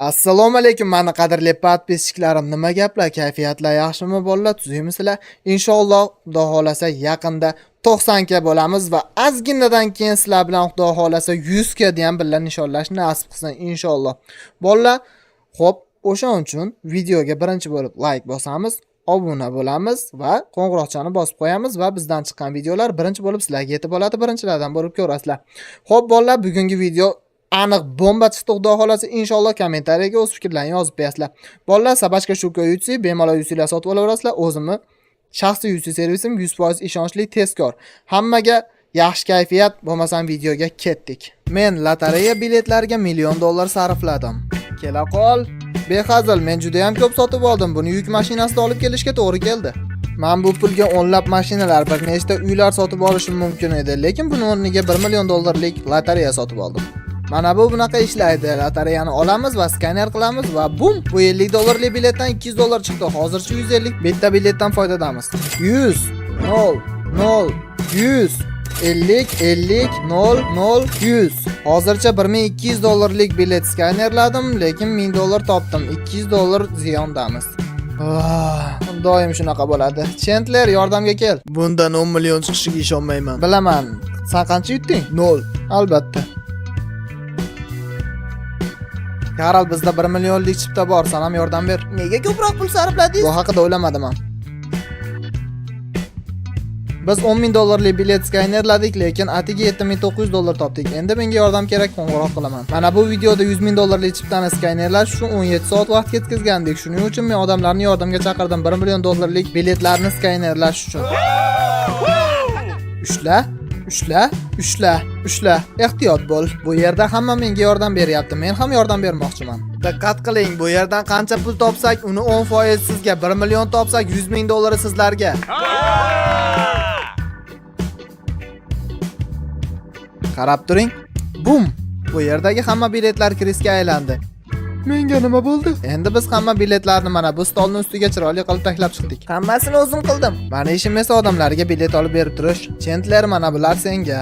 Assalomu alaykum, mani qadrli podpischiklarim. Nima gaplar? Kayfiyatlar yaxshimi bolalar? Tuzaymizlar? Inshaalloh, Xudo xolasa yaqinda 90 ga bo'lamiz va ozginadan keyin sizlar bilan Xudo xolasa 100 ga ham birga nishonlashni nasib qilsin inshaalloh. Bolalar, xo'p, o'shaning uchun videoga birinchi bo'lib like bosamiz, obuna bo'lamiz va qo'ng'iroqchani bosib qo'yamiz va bizdan chiqqan videolar birinchi bo'lib sizlarga yetib oladi, birinchilardan bo'lib ko'rasizlar. Xo'p, bolalar, bugungi video aniq bomba chiqdi. Xudo xolasa inshaalloh kommentariyaga o'z fikrlaringizni yozib qo'yasizlar. Bolalar, sabachka shu ko'yutsi, bemalol yuzinglar sotib olaverasizlar. O'zimni shaxsiy yuz servisim 100% ishonchli, tezkor. Hammaga yaxshi kayfiyat, bo'lmasam videoga ketdik. Men lotereya biletlariga $1,000,000 sarfladim. Kela qol. Behazil, men juda ham ko'p sotib oldim. Buni yuk mashinasida olib kelishga to'g'ri keldi. Men bu pulga o'nlab mashinalar, bir nechta uylar sotib olishim mumkin edi, lekin buni o'rniga $1,000,000lik lotereya sotib oldim. Mana bu bunaqa ishlaydi. Lotereyani olamiz va skaner qilamiz va bum, bu $50 biletdan $200 chiqdi. Hozircha 150 bitta biletdan foydadamiz. 100 0 0 100 50 50 0 0 100. Hozircha $1,200lik bilet skanerladim, lekin $1,000 topdim. $200 ziyondamiz. Doim shunaqa bo'ladi. Chandler, yordamga kel. Bundan 10 million chiqishiga ishonmayman. Bilaman. Sen qancha yutding? 0. Albatta. Karol, bizda 1 millionlik chipta bor, sen ham yordam ber. Nega ko'proq pul sarfladingiz? Bu haqida o'ylamadim ham. Biz $10,000lik bilet skanerladik, lekin atiga $7,900 topdik. Endi menga yordam kerak, qo'ng'iroq qilaman. Mana bu videoda $100,000lik chiptani skanerlash uchun 17 soat vaqt ketkazgandik. Shuning uchun men odamlarni yordamga chaqirdim $1 million biletlarni skanerlash uchun. Ushla. Ehtiyot bo'l. Bu yerda hamma menga yordam beryapti. Men ham yordam bermoqchiman. Diqqat qiling, bu yerdan qancha pul topsak, uni 10% sizga, $1 million topsak $100,000 sizlarga. Qarab turing. Bum! Bu yerdagi hamma biletlar krisga aylandi. Menga nima bo'ldi? Endi biz hamma biletlarni mana bu stolning ustiga chiroyli qilib taklab chiqdik. Hammasini o'zim qildim. Mani ishim esa odamlarga bilet olib berib turish. Chandler, mana bular senga.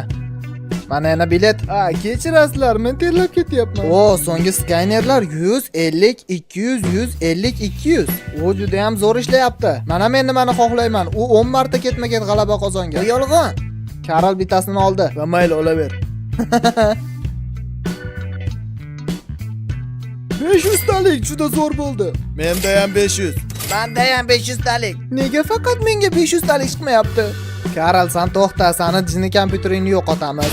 Mana yana bilet. Kechirasizlar, men terlab ketyapman. So'nggi skanerlar 150 200 150 200. U juda ham zo'r ishlayapti. Mana men nimani xohlayman? U 10 marta ketma-ket g'alaba qozongan. Bu yolg'on. Karol bittasini oldi va mayli, olaver. 500 talik juda zo'r bo'ldi. Menda ham 500. Menda ham 500 talik. Nega faqat menga 500 talik chiqmayapti? Karol, sen to'xta, seni jini kompyuteringni yo'qotamiz.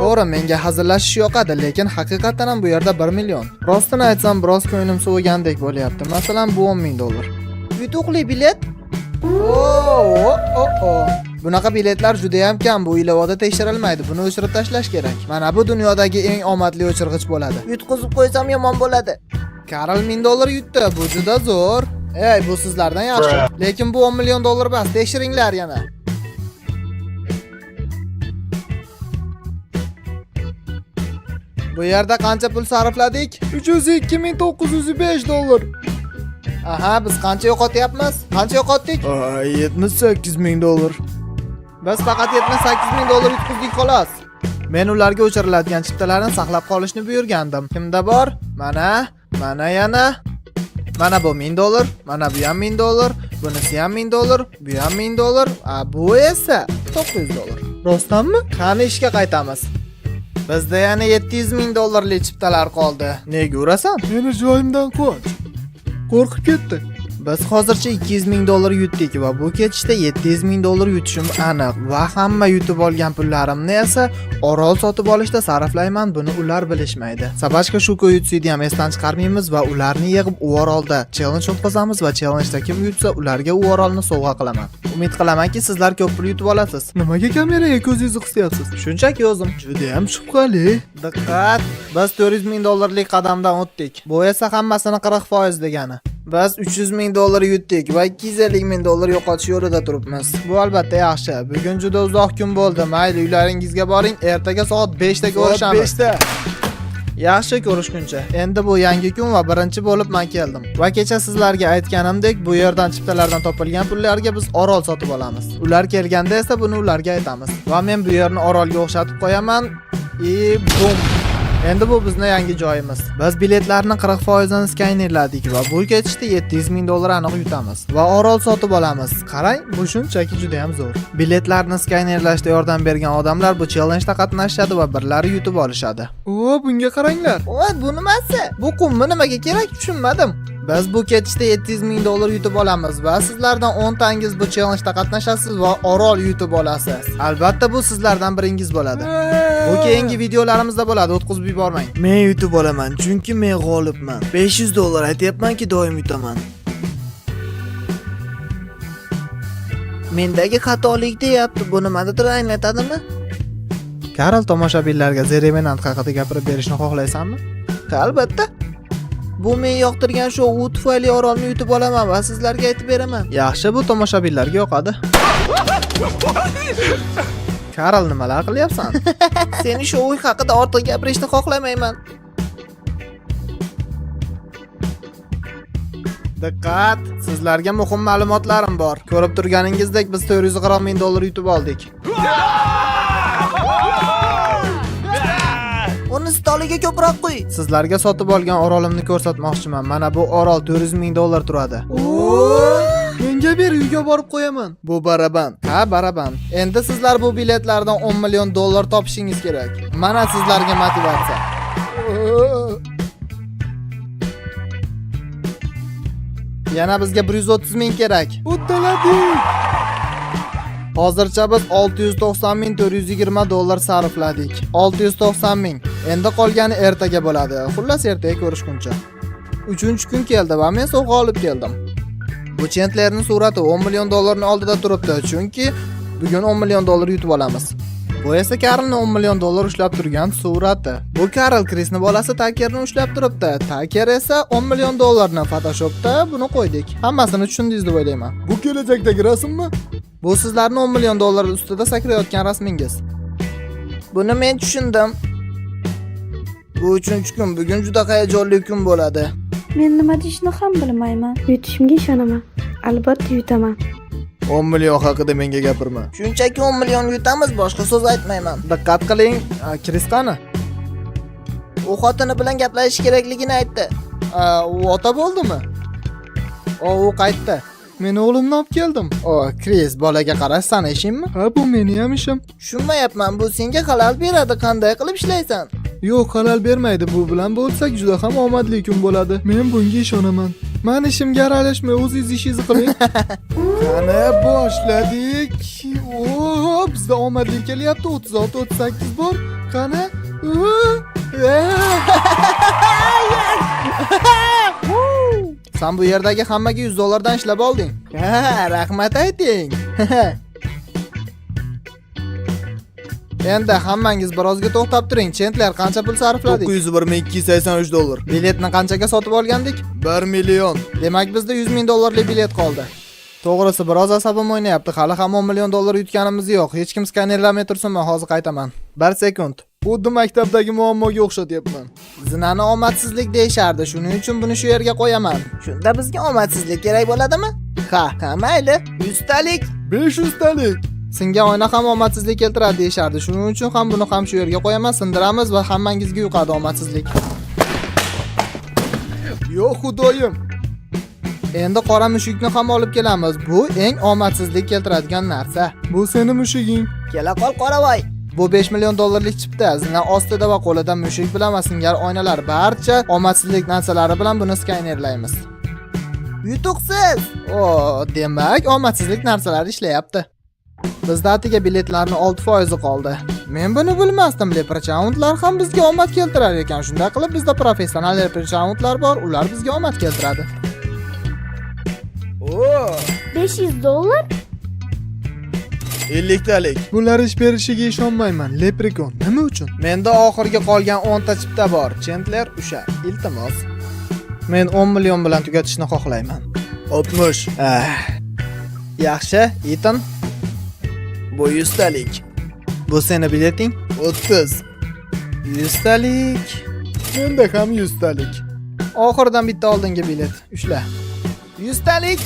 To'g'ri, menga hazillashish yoqadi, lekin haqiqatan ham bu yerda 1 million. Rostini aytsam, biroz ko'nglim sovigandek bo'lyapti. Masalan, bu $10,000. Yutuqli bilet? Bunaqa biletlar juda ham kam, bu ilovada tekshirilmaydi. Buni o'chirib tashlash kerak. Mana bu dunyodagi eng omadli o'chirg'ich bo'ladi. Yutqizib qo'ysam yomon bo'ladi. Karol $1,000 yutdi. Bu juda zo'r. Bu sizlardan yaxshi. Lekin bu $10 million emas. Tekshiringlar yana. Bu yerda qancha pul sarfladik? $302,905. Aha, biz qancha yo'qotyapmiz? Qancha yo'qotdik? $78,000. Biz faqat $78,000 yutqizdik xolos. Men ularga o'chiriladigan chiptalarni saqlab qolishni buyurgandim. Kimda bor? Mana yana. Mana bu $1,000, mana bu ham $1,000, bunisi ham $1,000, bu ham $1,000, bu esa $900. Rostdanmi? Qani ishga qaytamiz. Bizda yana $700,000lik chiptalar qoldi. Nega urasan? Meni joyimdan qoch. Qo'rqib ketdi. Biz hozircha $200,000 yutdik va bu ketishda $700,000 yutishim aniq va hamma yutib olgan pullarimni esa orol sotib olishda sarflayman. Buni ular bilishmaydi. Sabachka shu ko'yutsini ham esdan chiqarmaymiz va ularni yig'ib u orolda challenge o'tkazamiz va challenge'da kim yutsa, ularga u orolni sovg'a qilaman. Umid qilamanki, sizlar ko'p pul yutib olasiz. Nimaga kameraga ko'zingizni qisyapsiz? Shunchaki o'zim. Juda ham shubhali. Diqqat, biz $400,000lik qadamdan o'tdik. Bu esa hammasini 40% degani. Biz $300,000 yutdik va $250,000 yo'qotish yo'lida turibmiz. Bu albatta yaxshi. Bugun juda uzoq kun bo'ldi. Mayli, uylaringizga boring. Ertaga soat 5 da ko'rishamiz. 5 da. Yaxshi, ko'rishguncha. Endi bu yangi kun va birinchi bo'lib men keldim. Va kecha sizlarga aytganimdek, bu yerdan chiptalardan topilgan pullarga biz orol sotib olamiz. Ular kelganda esa buni ularga aytamiz. Va men bu yerni orolga o'xshatib qo'yaman. Bum. Endi bu bizning yangi joyimiz. Biz biletlarni 40% skanerladik va bu ketishda 700 ming dollar aniq yutamiz va orol sotib olamiz. Qarang, bu shunchaki juda ham zo'r. Biletlarni skanerlashda yordam bergan odamlar bu challenge-da qatnashadi va birlari yutib olishadi. O, bunga qaranglar. Voy, bu nimasi? Bu qummi nimaga kerak tushunmadim. Biz bu ketishda 700 ming dollar yutib olamiz va sizlardan 10 tangiz bu challenge-da qatnashasiz va orol yutib olasiz. Albatta bu sizlardan biringiz bo'ladi. Bu keyingi videolarimizda bo'ladi, o'tkazib yubormang. Men yutib olaman, chunki men g'olibman. 500 dollar aytyapmanki doim yutaman. Mendagi xatolik deyapti, bu nimanidir anglatadimi? Karl tomoshabinlarga The Revenant haqida gapirib berishni xohlaysanmi? Albatta. Bu men yoqtirgan shou u tufayli orolni yutib olaman va sizlarga aytib beraman. Yaxshi, bu tomoshabinlarga yoqadi. Karl, nimalar qilyapsan? Seni shou haqida ortiq gapirishni xohlamayman. Diqqat! Sizlarga muhim ma'lumotlarim bor. Ko'rib turganingizdek, biz 440 ming dollar yutib oldik. Uni stoliga ko'proq qo'y. Sizlarga sotib olgan orolimni ko'rsatmoqchiman. Mana bu orol 400 ming dollar turadi. Menga ber, uyga borib qo'yaman. Bu baraban. Ha, baraban. Endi sizlar bu biletlardan 10 million dollar topishingiz kerak. Mana sizlarga motivatsiya. Yana bizga 130 ming kerak. Uddaladik. Hozircha biz 690 ming 420 dollar sarfladik. 690 ming. Endi qolgani ertaga bo'ladi. Xullas ertaga ko'rishguncha. 3-kun keldi va men sovg'a olib keldim. Bu Chandlerning surati 10 million dollarning oldida turibdi, chunki bugun 10 million dollar yutib olamiz. Bu esa Karlning 10 million dollar ushlab turgan surati. Bu Karl Krisning bolasi Takerni ushlab turibdi. Taker esa 10 million dollarni Photoshopda buni qo'ydik. Hammasini tushundingiz deb o'ylayman. Bu kelajakdagi rasmmi? Bu sizlarning 10 million dollar ustida sakrayotgan rasmingiz. Buni men tushundim. Bu 3-kun, bugun juda hayajonli kun bo'ladi. Men nima deyishni ham bilmayman. Yutishimga ishonaman. Albatta yutaman. 10 million haqida menga gapirma. Shunchaki 10 million yutamiz, boshqa so'z aytmayman. Diqqat qiling, Kris qani? U xotini bilan gaplashish kerakligini aytdi. U ota bo'ldimi? U qaytdi. Men o'g'limni olib keldim. Kris, bolaga qarash sana ishingmi? Ha, bu meni ham ishim. Tushunmayapman, bu senga xalal beradi. Qanday qilib ishlaysan? Yo'q, xalal bermaydi. Bu bilan bo'lsak juda ham omadli kun bo'ladi. Men bunga ishonaman. Men ishimga aralashmay, o'zingiz ishingizni qiling. Qani, boshladik. Bizda omadli kelyapti. 36-38 bor. Qani? Sen bu yerdagi hammaga 100 dollardan ishlab olding. Ha, rahmat ayting. Endi hammangiz birozga to'xtab turing. Chandler qancha pul sarfladik? 901 dollar. Biletni qanchaga sotib olgandik? 1 million. Demak bizda 100 ming dollarlik bilet qoldi. To'g'risi biroz asabim o'ynayapti. Hali ham 10 million dollar yutganimiz yo'q. Hech kim skanerlamay tursin, men hozir qaytaman. 1 sekund. Xuddi maktabdagi muammoga o'xshatyapman. Zinani omadsizlik deyishardi. Shuning uchun buni shu yerga qo'yaman. Shunda bizga omadsizlik kerak bo'ladimi? Ha, mayli. 100 talik. 500 talik. Singan oyna ham omadsizlik keltiradi deyishardi. Shuning uchun ham buni ham shu yerga qo'yaman, sindiramiz va hammangizga yuqadi omadsizlik. Yo'q, xudoyim. Endi qora mushukni ham olib kelamiz. Bu eng omadsizlik keltiradigan narsa. Bu seni mushuging. Kela qol qoravoy. Bu 5 million dollarlik chipta. Zina ostida va qo'lida mushuk bilan va singar oynalar, barcha omadsizlik narsalari bilan buni skanerlaymiz. Yutuqsiz. Demak, omadsizlik narsalari ishlayapti. Bizda atiga biletlarning 6% qoldi. Men buni bilmasdim. Leprechaunlar ham bizga omad keltirar ekan. Shunday qilib bizda professional leprechaunlar bor, ular bizga omad keltiradi. 500 dollar? 50 talik. Bular ish berishiga ishonmayman. Leprekon nima uchun? Menda oxirgi qolgan 10 ta chipta bor. Chandler usha. Iltimos. Men 10 million bilan tugatishni xohlayman. 60. Yaxshi, Ethan. Bu 100 talik. Bu seni bileting? 30. 100 talik. Menda ham 100 talik. Oxirdan bitta oldingi bilet. Ushla. 100 talik.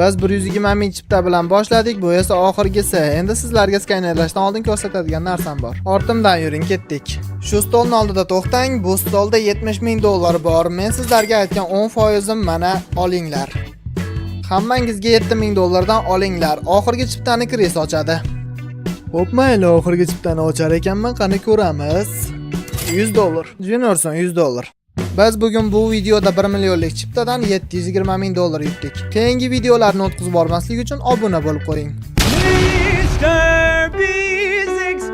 Biz 120 ming chipta bilan boshladik, bu esa oxirgisi. Endi sizlarga skanerlashdan oldin ko'rsatadigan narsam bor. Ortimdan yuring, ketdik. Shu stolning oldida to'xtang, bu stolda 70 ming dollar bor. Men sizlarga aytgan 10% mana olinglar. Hammangizga 7 ming dollardan olinglar. Oxirgi chiptani Kris ochadi. Xo'p, mayli, oxirgi chiptani ochar ekanman, qani ko'ramiz. 100 dollar. Juniorson 100 dollar. Biz bugun bu videoda 1 millionlik chiptadan 720 ming dollar yutdik. Keyingi videolarni o'tkazib bormaslik uchun obuna bo'lib qo'ying. Mr. B6,